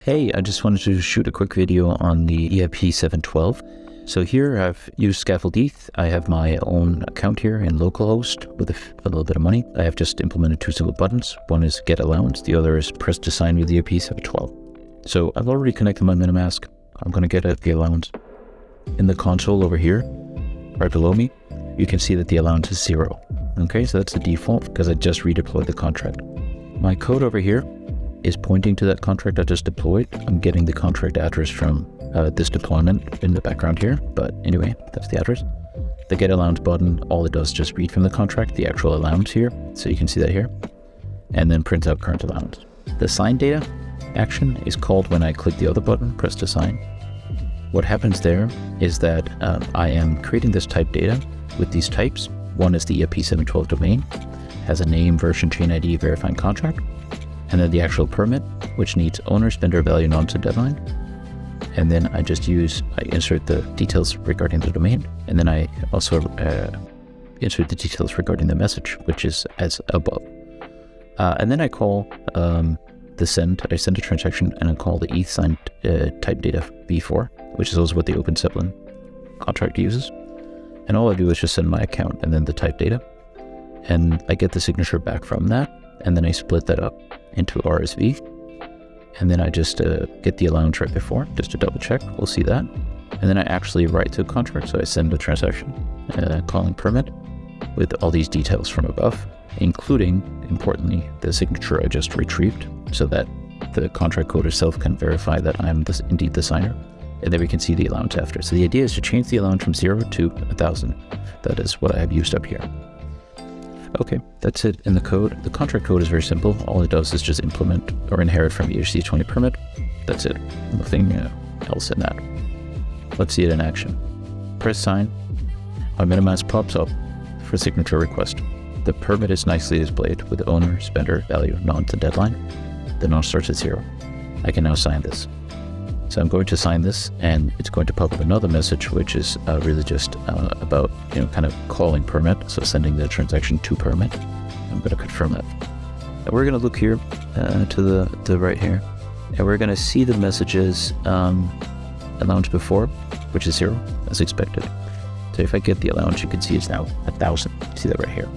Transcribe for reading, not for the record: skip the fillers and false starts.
Hey, I just wanted to shoot a quick video on the EIP-712. So here I've used Scaffold ETH. I have my own account here in localhost with a little bit of money. I have just implemented two simple buttons. One is get allowance, the other is press to sign with the EIP-712. So I've already connected my MetaMask. I'm going to get the allowance. In the console over here, right below me, you can see that the allowance is 0. Okay, so that's the default because I just redeployed the contract. My code over here is pointing to that contract I just deployed. I'm getting the contract address from this deployment in the background here, but anyway, that's the address. The get allowance button, all it does is just read from the contract, the actual allowance here, so you can see that here, and then print out current allowance. The sign data action is called when I click the other button, press to sign. What happens there is that I am creating this type data with these types. One is the EIP-712 domain, has a name, version, chain ID, verifying contract, and then the actual permit, which needs owner, spender, value, nonce deadline. And then I insert the details regarding the domain. And then I also insert the details regarding the message, which is as above. And then I call the send. I send a transaction and I call the ETH signed type data v4, which is also what the OpenZeppelin contract uses. And all I do is just send my account and then the type data. And I get the signature back from that. And then I split that up into RSV, and then I just get the allowance right before, just to double check. We'll see that. And then I actually write to a contract, so I send a transaction calling permit with all these details from above, including, importantly, the signature I just retrieved, so that the contract code itself can verify that I'm indeed the signer, and then we can see the allowance after. So the idea is to change the allowance from 0 to 1,000. That is what I have used up here. Okay, that's it in the code. The contract code is very simple. All it does is just implement or inherit from ERC20 permit. That's it. Nothing else in that. Let's see it in action. Press sign. My MetaMask pops up for signature request. The permit is nicely displayed with owner, spender, value, nonce, and deadline. The nonce starts at 0. I can now sign this. So I'm going to sign this, and it's going to pop up another message, which is really just about, kind of calling permit, so sending the transaction to permit. I'm going to confirm that. And we're going to look here to the right here, and we're going to see the messages allowance before, which is 0, as expected. So if I get the allowance, you can see it's now 1,000. See that right here.